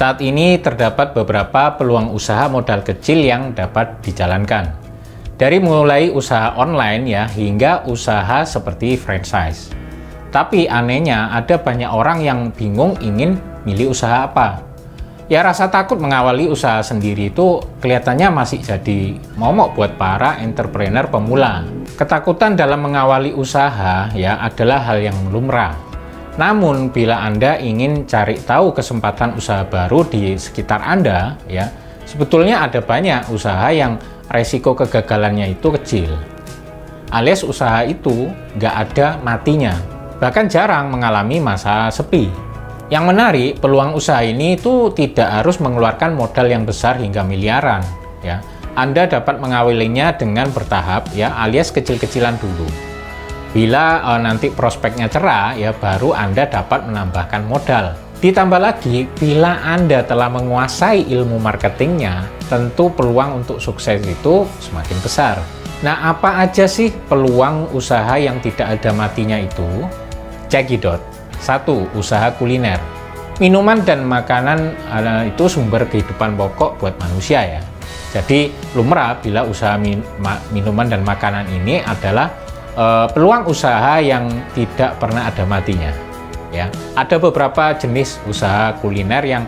Saat ini terdapat beberapa peluang usaha modal kecil yang dapat dijalankan. Dari mulai usaha online ya hingga usaha seperti franchise. Tapi anehnya ada banyak orang yang bingung ingin milih usaha apa. Ya rasa takut mengawali usaha sendiri itu kelihatannya masih jadi momok buat para entrepreneur pemula. Ketakutan dalam mengawali usaha ya adalah hal yang lumrah. Namun bila Anda ingin cari tahu kesempatan usaha baru di sekitar Anda ya, sebetulnya ada banyak usaha yang resiko kegagalannya itu kecil. Alias usaha itu nggak ada matinya, bahkan jarang mengalami masa sepi. Yang menarik, peluang usaha ini itu tidak harus mengeluarkan modal yang besar hingga miliaran ya. Anda dapat mengawalinya dengan bertahap ya, alias kecil-kecilan dulu. Bila nanti prospeknya cerah ya, baru Anda dapat menambahkan modal. Ditambah lagi, bila Anda telah menguasai ilmu marketingnya, tentu peluang untuk sukses itu semakin besar. Nah, apa aja sih peluang usaha yang tidak ada matinya itu? Cekidot. 1. Usaha kuliner. Minuman dan makanan itu sumber kehidupan pokok buat manusia ya. Jadi lumrah bila usaha minuman dan makanan ini adalah peluang usaha yang tidak pernah ada matinya ya. Ada beberapa jenis usaha kuliner yang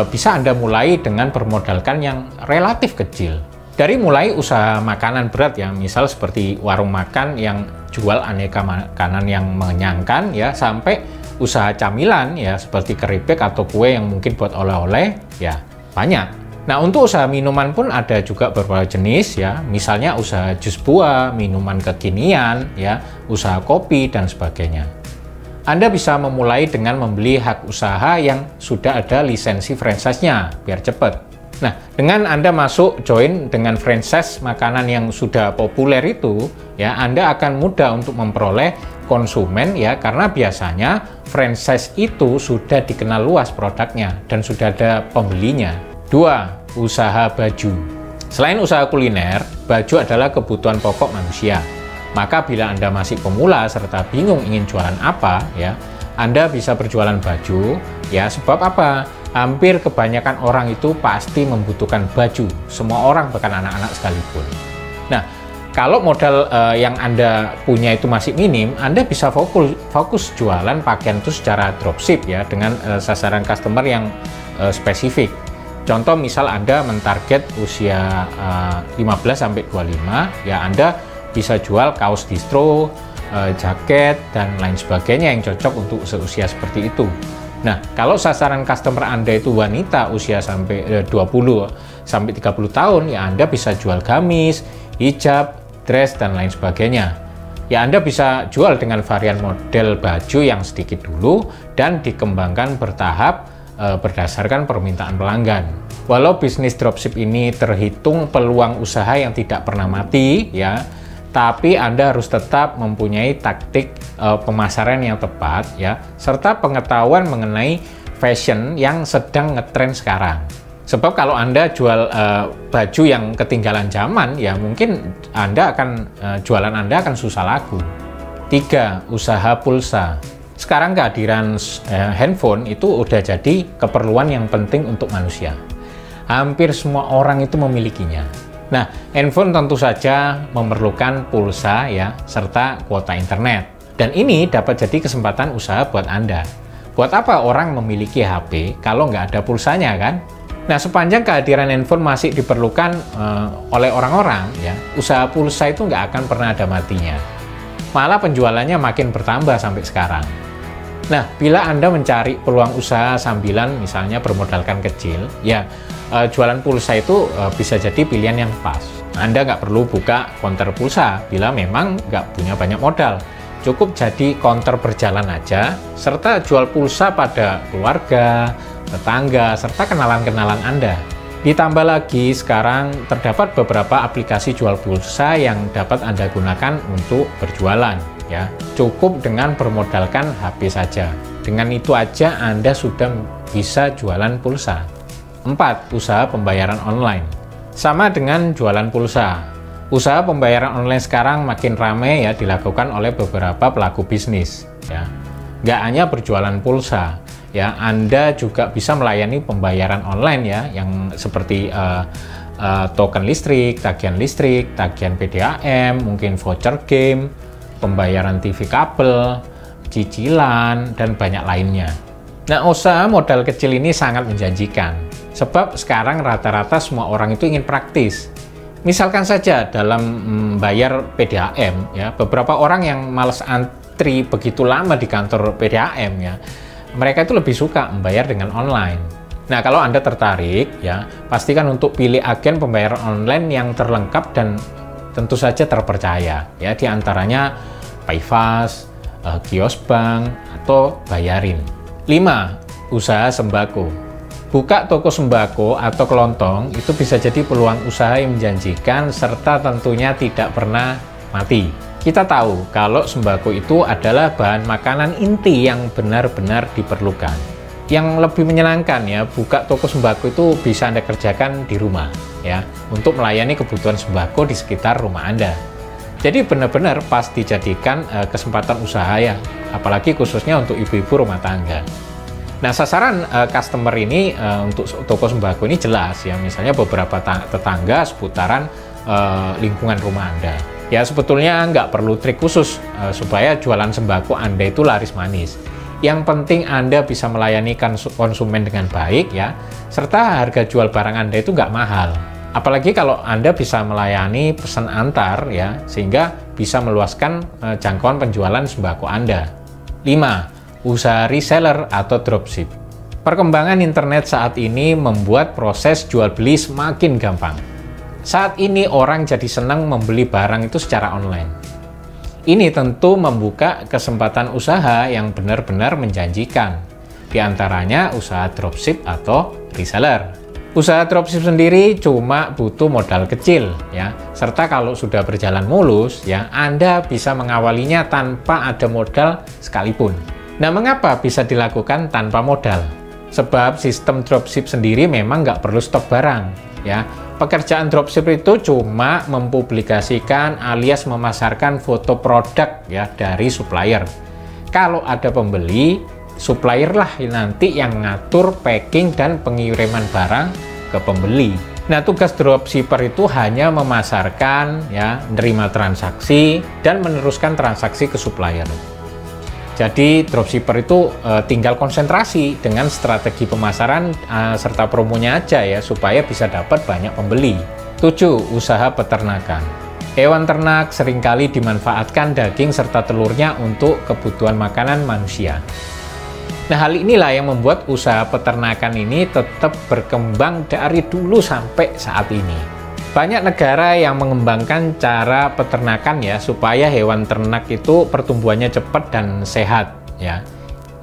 bisa Anda mulai dengan bermodalkan yang relatif kecil. Dari mulai usaha makanan berat ya, misal seperti warung makan yang jual aneka makanan yang mengenyangkan ya, sampai usaha camilan ya seperti keripik atau kue yang mungkin buat oleh-oleh ya, banyak. Nah, untuk usaha minuman pun ada juga beberapa jenis ya, misalnya usaha jus buah, minuman kekinian ya, usaha kopi dan sebagainya. Anda bisa memulai dengan membeli hak usaha yang sudah ada lisensi franchise-nya biar cepat. Nah, dengan Anda masuk join dengan franchise makanan yang sudah populer itu ya, Anda akan mudah untuk memperoleh konsumen ya, karena biasanya franchise itu sudah dikenal luas produknya dan sudah ada pembelinya. 2. Usaha baju. Selain usaha kuliner, baju adalah kebutuhan pokok manusia. Maka bila Anda masih pemula serta bingung ingin jualan apa ya, Anda bisa berjualan baju ya. Sebab apa? Hampir kebanyakan orang itu pasti membutuhkan baju. Semua orang, bahkan anak-anak sekalipun. Nah, kalau modal yang Anda punya itu masih minim, Anda bisa fokus jualan pakaian itu secara dropship ya, dengan sasaran customer yang spesifik. Contoh misal Anda mentarget usia 15-25, ya Anda bisa jual kaos distro, jaket, dan lain sebagainya yang cocok untuk seusia seperti itu. Nah, kalau sasaran customer Anda itu wanita usia sampai 20-30 tahun, ya Anda bisa jual gamis, hijab, dress, dan lain sebagainya. Ya Anda bisa jual dengan varian model baju yang sedikit dulu dan dikembangkan bertahap berdasarkan permintaan pelanggan. Walau bisnis dropship ini terhitung peluang usaha yang tidak pernah mati ya, tapi Anda harus tetap mempunyai taktik pemasaran yang tepat ya, serta pengetahuan mengenai fashion yang sedang ngetren sekarang. Sebab kalau Anda jual baju yang ketinggalan zaman ya, mungkin jualan Anda akan susah laku. 3. Usaha pulsa. Sekarang kehadiran handphone itu udah jadi keperluan yang penting untuk manusia. Hampir semua orang itu memilikinya. Nah, handphone tentu saja memerlukan pulsa ya, serta kuota internet. Dan ini dapat jadi kesempatan usaha buat Anda. Buat apa orang memiliki HP kalau nggak ada pulsanya kan? Nah, sepanjang kehadiran handphone masih diperlukan oleh orang-orang ya, usaha pulsa itu nggak akan pernah ada matinya. Malah penjualannya makin bertambah sampai sekarang. Nah, bila Anda mencari peluang usaha sambilan misalnya bermodalkan kecil, ya jualan pulsa itu bisa jadi pilihan yang pas. Anda nggak perlu buka konter pulsa bila memang nggak punya banyak modal. Cukup jadi konter berjalan aja, serta jual pulsa pada keluarga, tetangga, serta kenalan-kenalan Anda. Ditambah lagi, sekarang terdapat beberapa aplikasi jual pulsa yang dapat Anda gunakan untuk berjualan. Ya, cukup dengan bermodalkan HP saja. Dengan itu aja Anda sudah bisa jualan pulsa. 4. Usaha pembayaran online. Sama dengan jualan pulsa. Usaha pembayaran online sekarang makin ramai ya dilakukan oleh beberapa pelaku bisnis. Ya, nggak hanya berjualan pulsa. ya, Anda juga bisa melayani pembayaran online ya, yang seperti token listrik, tagihan PDAM, mungkin voucher game, pembayaran TV kabel, cicilan, dan banyak lainnya. Nah, usaha modal kecil ini sangat menjanjikan, sebab sekarang rata-rata semua orang itu ingin praktis. Misalkan saja dalam bayar PDAM, ya, beberapa orang yang malas antri begitu lama di kantor PDAM, ya, mereka itu lebih suka membayar dengan online. Nah, kalau Anda tertarik, ya, pastikan untuk pilih agen pembayaran online yang terlengkap dan tentu saja terpercaya, ya, diantaranya Payfast, Kios Bank, atau Bayarin. 5. Usaha sembako. Buka toko sembako atau kelontong itu bisa jadi peluang usaha yang menjanjikan serta tentunya tidak pernah mati. Kita tahu kalau sembako itu adalah bahan makanan inti yang benar-benar diperlukan. Yang lebih menyenangkan ya, buka toko sembako itu bisa Anda kerjakan di rumah ya, untuk melayani kebutuhan sembako di sekitar rumah Anda. Jadi benar-benar pas dijadikan kesempatan usaha ya, apalagi khususnya untuk ibu-ibu rumah tangga. Nah, sasaran customer ini untuk toko sembako ini jelas ya, misalnya beberapa tetangga seputaran lingkungan rumah Anda. Ya, sebetulnya nggak perlu trik khusus supaya jualan sembako Anda itu laris manis. Yang penting Anda bisa melayani konsumen dengan baik ya, serta harga jual barang Anda itu nggak mahal. Apalagi kalau Anda bisa melayani pesan antar ya, sehingga bisa meluaskan jangkauan penjualan sembako Anda. 5. Usaha reseller atau dropship. Perkembangan internet saat ini membuat proses jual beli semakin gampang. Saat ini orang jadi senang membeli barang itu secara online. Ini tentu membuka kesempatan usaha yang benar-benar menjanjikan. Di antaranya usaha dropship atau reseller. Usaha dropship sendiri cuma butuh modal kecil ya, serta kalau sudah berjalan mulus ya, Anda bisa mengawalinya tanpa ada modal sekalipun. Nah, mengapa bisa dilakukan tanpa modal? Sebab sistem dropship sendiri memang nggak perlu stok barang ya. Pekerjaan dropship itu cuma mempublikasikan alias memasarkan foto produk ya dari supplier. Kalau ada pembeli, supplier lah nanti yang ngatur packing dan pengiriman barang ke pembeli. Nah, tugas dropshipper itu hanya memasarkan ya, menerima transaksi dan meneruskan transaksi ke supplier. Jadi dropshipper itu tinggal konsentrasi dengan strategi pemasaran serta promonya aja ya, supaya bisa dapat banyak pembeli. 7. Usaha peternakan. Hewan ternak seringkali dimanfaatkan daging serta telurnya untuk kebutuhan makanan manusia. Nah, hal inilah yang membuat usaha peternakan ini tetap berkembang dari dulu sampai saat ini. Banyak negara yang mengembangkan cara peternakan ya, supaya hewan ternak itu pertumbuhannya cepat dan sehat ya.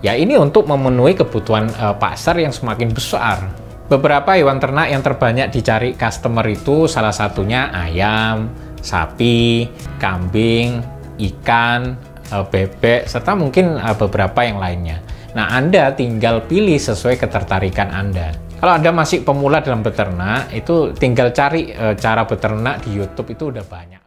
Ya, ini untuk memenuhi kebutuhan pasar yang semakin besar. Beberapa hewan ternak yang terbanyak dicari customer itu salah satunya ayam, sapi, kambing, ikan, bebek, serta mungkin beberapa yang lainnya. Nah, Anda tinggal pilih sesuai ketertarikan Anda. Kalau Anda masih pemula dalam beternak, itu tinggal cari cara beternak di YouTube, itu udah banyak.